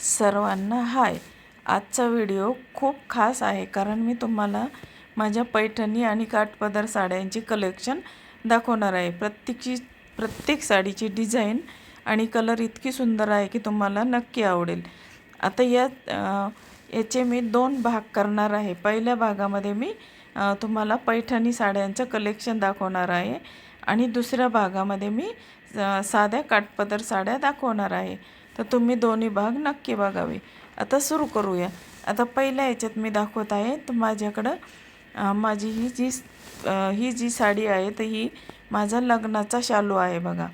सर्वांना हाय. आजचा व्हिडिओ खूप खास आहे कारण मी तुम्हाला माझ्या पैठणी आणि काठपदर साड्यांची कलेक्शन दाखवणार आहे. प्रत्येक साडीची डिझाईन आणि कलर इतकी सुंदर आहे की तुम्हाला नक्की आवडेल. आता याचे मी 2 भाग करणार आहे. पहिल्या भागामध्ये मी तुम्हाला पैठणी साड्यांचं कलेक्शन दाखवणार आहे आणि दुसऱ्या भागामध्ये मी साध्या काठपदर साड्या दाखवणार आहे. तर तुम्ही दोन्ही भाग नक्की बघावे. आता सुरू करूया. आता पहिल्या याच्यात मी दाखवत आहे तर माझ्याकडं माझी ही जी साडी आहे तर ही माझा लग्नाचा शालू आहे बघा.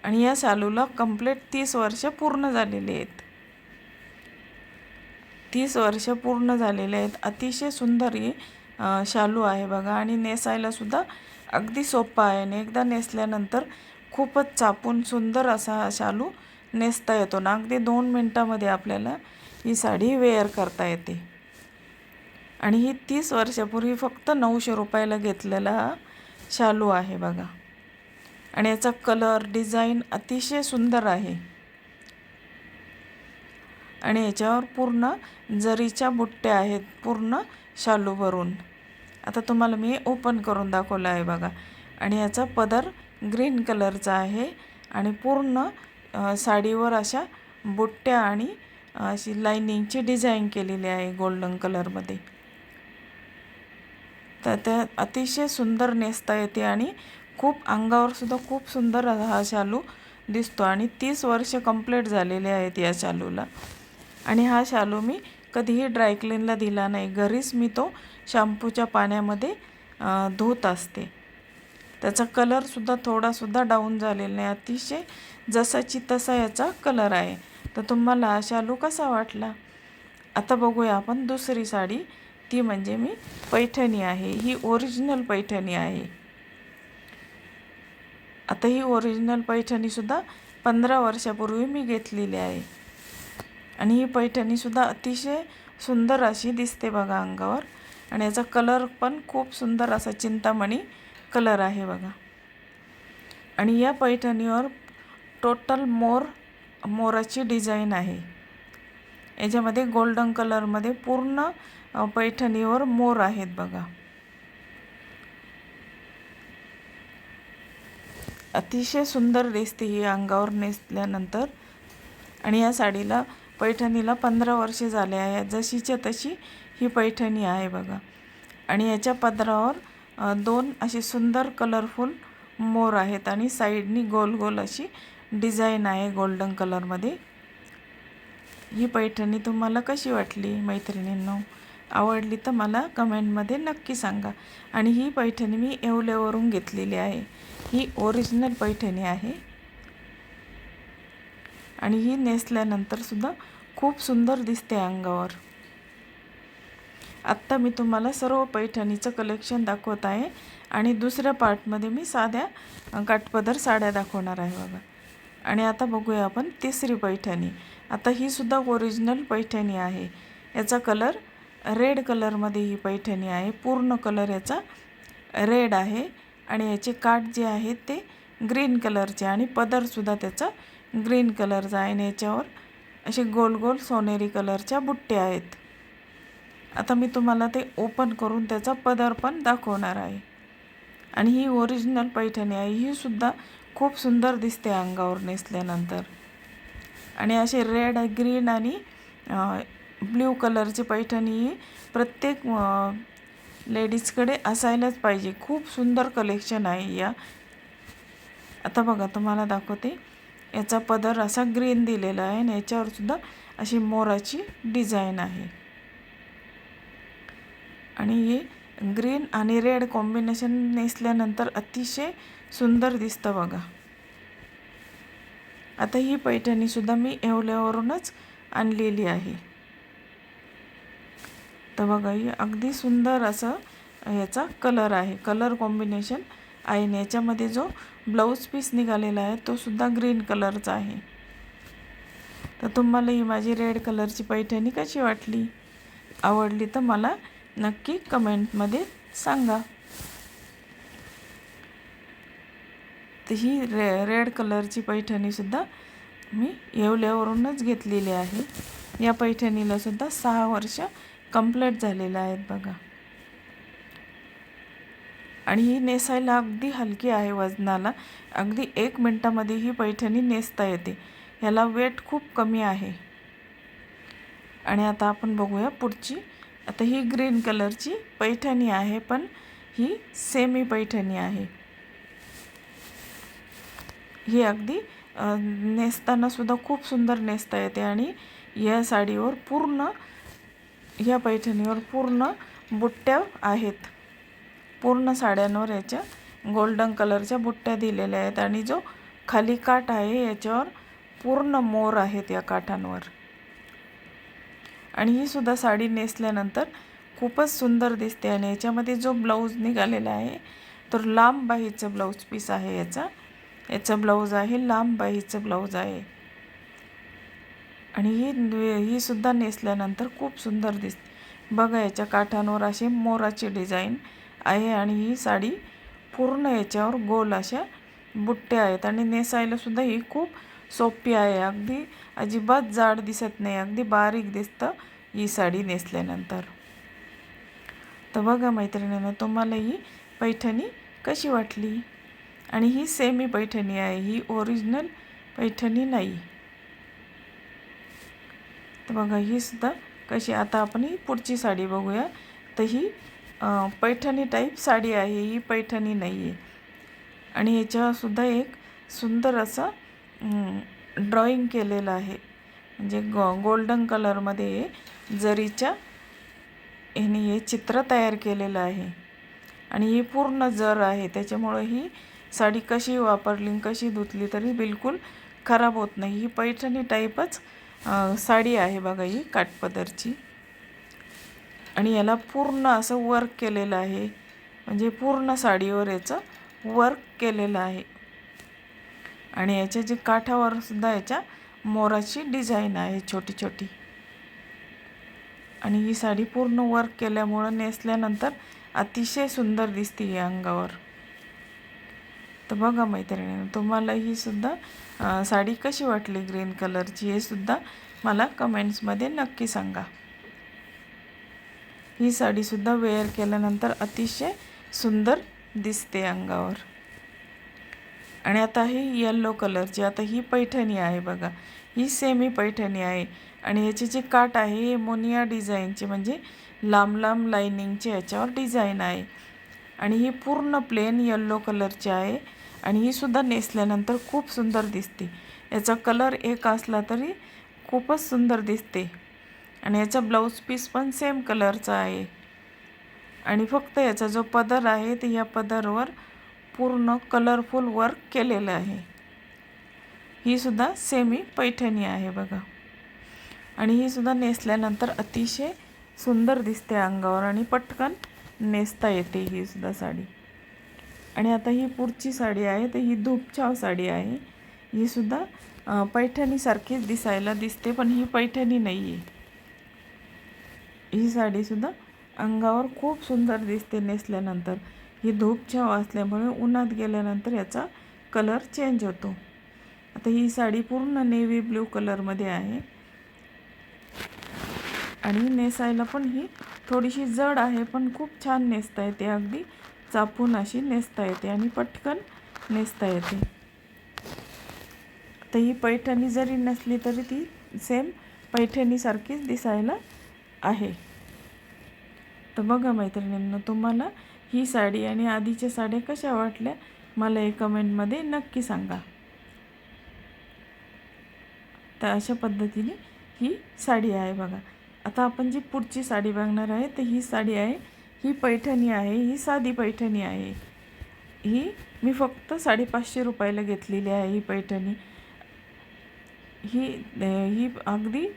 आणि या शालूला कंप्लीट 30 वर्ष पूर्ण झालेली आहेत. 30 वर्ष पूर्ण झालेले आहेत. अतिशय सुंदर ही शालू आहे बघा आणि नेसायला सुद्धा अगदी सोपा आहे आणि एकदा नेसल्यानंतर खूपच चापून सुंदर असा शालू नेसता येतो ना. अगदी 2 मिनटामध्ये आपल्याला ही साडी वेअर करता येते. आणि ही 30 वर्षापूर्वी फक्त 900 रुपयाला घेतलेला हा शालू आहे बघा. आणि याचा कलर डिझाईन अतिशय सुंदर आहे आणि याच्यावर पूर्ण जरीच्या बुट्ट्या आहेत पूर्ण शालूवरून. आता तुम्हाला मी ओपन करून दाखवलं आहे बघा. आणि याचा पदर ग्रीन कलरचा आहे आणि पूर्ण साडीवर अशा बुट्ट्या आणि अशी लाइनिंगची डिझाईन केलेली आहे गोल्डन कलरमध्ये. तर त्या अतिशय सुंदर नेसता येते आणि खूप अंगावर सुद्धा खूप सुंदर हा शालू दिसतो. आणि 30 वर्ष कंप्लीट झालेले आहेत या शालूला. आणि हा शालू मी कधीही ड्रायक्लीनला दिला नाही. घरीच मी तो शॅम्पूच्या पाण्यामध्ये धुत असते. त्याचा कलरसुद्धा थोडासुद्धा डाऊन झालेला नाही. अतिशय जसाची तसा याचा कलर आहे. तर तुम्हाला हा शालू कसा वाटला? आता बघूया आपण दुसरी साडी. ती म्हणजे मी पैठणी आहे. ही ओरिजिनल पैठणी आहे. आता ही ओरिजिनल पैठणीसुद्धा 15 वर्षापूर्वी मी घेतलेली आहे. आणि ही पैठणीसुद्धा अतिशय सुंदर अशी दिसते बघा अंगावर. आणि याचा कलर पण खूप सुंदर असा चिंतामणी कलर आहे बघा. आणि या पैठणीवर टोटल मोराची डिझाईन आहे. याच्यामध्ये गोल्डन कलरमध्ये पूर्ण पैठणीवर मोर आहेत बघा. अतिशय सुंदर दिसते ही अंगावर नेसल्यानंतर. आणि या साडीला पैठणीला 15 वर्षे झाले आहे. जशीच्या तशी ही पैठणी आहे बघा. आणि याच्या पदरावर 2 असे सुंदर कलरफुल मोर आहेत आणि साईडनी गोल गोल अशी डिझाईन आहे गोल्डन कलरमध्ये. ही पैठणी तुम्हाला कशी वाटली मैत्रिणींनो? आवडली तर मला कमेंटमध्ये नक्की सांगा. आणि ही पैठणी मी येवल्यावरून घेतलेली आहे. ही ओरिजिनल पैठणी आहे आणि ही नेसल्यानंतर सुद्धा खूप सुंदर दिसते अंगावर. आत्ता मी तुम्हाला सर्व पैठणीचं कलेक्शन दाखवत आहे आणि दुसऱ्या पार्टमध्ये मी साध्या काठपदर साड्या दाखवणार आहे बघा. आणि आता बघूया आपण तिसरी पैठणी. आता ही सुद्धा ओरिजिनल पैठणी आहे. याचा कलर रेड कलरमध्ये ही पैठणी आहे. पूर्ण कलर याचा रेड आहे आणि याचे काठ जे आहेत ते ग्रीन कलरचे आणि पदरसुद्धा त्याचा ग्रीन कलरचा आहे. आणि याच्यावर असे गोल गोल सोनेरी कलरच्या बुट्ट्या आहेत. आता मी तुम्हाला ते ओपन करून त्याचा पदर पण दाखवणार आहे. आणि ही ओरिजिनल पैठणी आहे. ही सुद्धा खूप सुंदर दिसते अंगावर नेसल्यानंतर. आणि असे रेड ग्रीन आणि ब्ल्यू कलरची पैठणी ही प्रत्येक लेडीजकडे असायलाच पाहिजे. खूप सुंदर कलेक्शन आहे या. आता बघा तुम्हाला दाखवते. याचा पदर असा ग्रीन दिलेला आहे आणि याच्यावर सुद्धा अशी मोराची डिझाईन आहे. आणि हे ग्रीन आणि रेड कॉम्बिनेशन नेसल्यानंतर अतिशय सुंदर दिसतं बघा. आता ही पैठणीसुद्धा मी येवल्यावरूनच आणलेली आहे. तर बघा ही अगदी सुंदर असं याचा कलर आहे. कलर कॉम्बिनेशन आहे. आणि याच्यामध्ये जो ब्लाऊज पीस निघालेला आहे तो सुद्धा ग्रीन कलरचा आहे. तर तुम्हाला ही माझी रेड कलरची पैठणी कशी वाटली? आवडली तर मला नक्की कमेंटमध्ये सांगा. तर ही रेड कलरची पैठणीसुद्धा मी येवल्यावरूनच घेतलेली आहे. या पैठणीला सुद्धा 6 वर्ष कंप्लीट झालेलं आहेत बघा. आणि ही नेसायला अगदी हलकी आहे वजनाला. अगदी 1 मिनटामध्ये ही पैठणी नेसता येते. ह्याला वेट खूप कमी आहे. आणि आता आपण बघूया पुढची. आता ही ग्रीन कलरची पैठणी आहे, पण ही सेमी पैठणी आहे. ही अगदी नेसताना सुद्धा खूप सुंदर नेसता येते. आणि या साडीवर पूर्ण, या पैठणीवर पूर्ण बुट्ट्या आहेत. पूर्ण साड्यांवर याच्या गोल्डन कलरच्या बुट्ट्या दिलेल्या आहेत. आणि जो खाली काठ आहे याच्यावर पूर्ण मोर आहेत या काठांवर. आणि ही सुद्धा साडी नेसल्यानंतर खूपच सुंदर दिसते. आणि याच्यामध्ये जो ब्लाऊज निघालेला आहे तर लांब बाहीचं ब्लाऊज पीस आहे याचा ब्लाऊज आहे, लांब बाहीचं ब्लाऊज आहे. आणि ही सुद्धा नेसल्यानंतर खूप सुंदर दिसते बघा. याच्या काठांवर असे मोराची डिझाईन आहे. आणि ही साडी पूर्ण याच्यावर गोल अशा बुट्ट्या आहेत. आणि नेसायला सुद्धा ही खूप सोपी आहे. अगदी अजिबात जाड दिसत नाही, अगदी बारीक दिसतं ही साडी नेसल्यानंतर. तर बघा मैत्रिणींनो, तुम्हाला ही पैठणी कशी वाटली? आणि ही सेमी पैठणी आहे, ही ओरिजिनल पैठणी नाही. तर बघा ही सुद्धा कशी. आता आपण ही पुढची साडी बघूया. तर ही पैठणी टाईप साडी आहे, ही पैठणी नाही आहे. आणि ह्याच्यासुद्धा एक सुंदर असं ड्रॉइंग केलेलं आहे. म्हणजे गोल्डन कलरमध्ये जरीच्या ह्याने हे चित्र तयार केलेलं आहे. आणि ही पूर्ण जर आहे, त्याच्यामुळे ही साडी कशी वापरली, कशी धुतली तरी बिलकुल खराब होत नाही. ही पैठणी टाईपच साडी आहे बघा, ही काठपदरची. आणि याला पूर्ण असं वर्क केलेलं आहे. म्हणजे पूर्ण साडीवर याचं वर्क केलेलं आहे. आणि याच्या जे काठावर सुद्धा याच्या मोराची डिझाईन आहे छोटी छोटी. आणि ही साडी पूर्ण वर्क केल्यामुळं नेसल्यानंतर अतिशय सुंदर दिसते ही अंगावर. तर बघा मैत्रिणींनो, तुम्हाला ही सुद्धा साडी कशी वाटली ग्रीन कलरची, हे सुद्धा मला कमेंट्समध्ये नक्की सांगा. ही साडीसुद्धा वेअर केल्यानंतर अतिशय सुंदर दिसते अंगावर. आणि आता ही येलो कलरची, आता ही पैठणी आहे बघा, ही सेमी पैठणी आहे. आणि याचे जे काठ आहे हे मोनिया डिझाईनचे, म्हणजे लांब लांब लाईनिंगचे याच्यावर डिझाईन आहे. आणि ही पूर्ण प्लेन येलो कलरची आहे. आणि ही सुद्धा नेसल्यानंतर खूप सुंदर दिसते. याचा कलर एक असला तरी खूपच सुंदर दिसते. आणि याचा ब्लाऊज पीस पण सेम कलरचा आहे. आणि फक्त याचा जो पदर आहे तर या पदरवर पूर्ण कलरफुल वर्क केलेलं आहे. ही सुद्धा सेमी पैठणी आहे बघा. आणि ही सुद्धा नेसल्यानंतर अतिशय सुंदर दिसते अंगावर. आणि पटकन नेसता येते ही सुद्धा साडी. आणि आता ही पुढची साडी आहे, तर ही धूपछाव साडी आहे. ही सुद्धा पैठणीसारखीच दिसायला दिसते, पण ही पैठणी नाही आहे. ही साडीसुद्धा अंगावर खूप सुंदर दिसते नेसल्यानंतर. ही धूपछाव असल्यामुळे उन्हात गेल्यानंतर याचा कलर चेंज होतो. आता ही साडी पूर्ण नेव्ही ब्ल्यू कलरमध्ये आहे. आणि नेसायला पण ही थोडीशी जड आहे, पण खूप छान नेसता येते. अगदी चापून अशी नेसता येते आणि पटकन नेसता येते. तर ही पैठणी जरी नसली तरी ती सेम पैठणीसारखीच दिसायला आहे. तर बघा मैत्रिणींनो, तुम्हाला ही साडी आणि आधीच्या साड्या कशा वाटल्या मला हे कमेंटमध्ये नक्की सांगा. तर अशा पद्धतीने ही साडी आहे बघा. आता आपण जी पुढची साडी बघणार आहे तर ही साडी आहे, ही पैठणी आहे. ही साधी पैठणी आहे. ही मी फक्त 550 रुपयाला घेतलेली आहे ही पैठणी. ही अगदी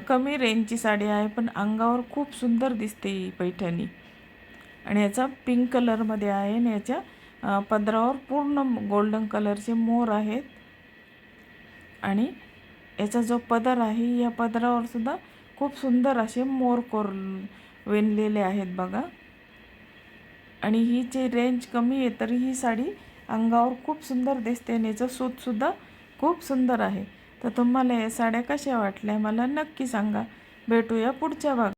कमी रेंजची साडी आहे, पण अंगावर खूप सुंदर दिसते ही पैठणी. आणि याचा पिंक कलरमध्ये आहे. आणि याच्या पदरावर पूर्ण गोल्डन कलरचे मोर आहेत. आणि याचा जो पदर आहे, या पदरावर सुद्धा खूप सुंदर असे मोर विणलेले आहेत बघा. आणि ही जी रेंज कमी आहे तरी ही साडी अंगावर खूप सुंदर दिसते. आणि याचं सूतसुद्धा खूप सुंदर आहे. तर तुम्हाला या साड्या कशा वाटल्या मला नक्की सांगा. भेटूया पुढच्या भागात.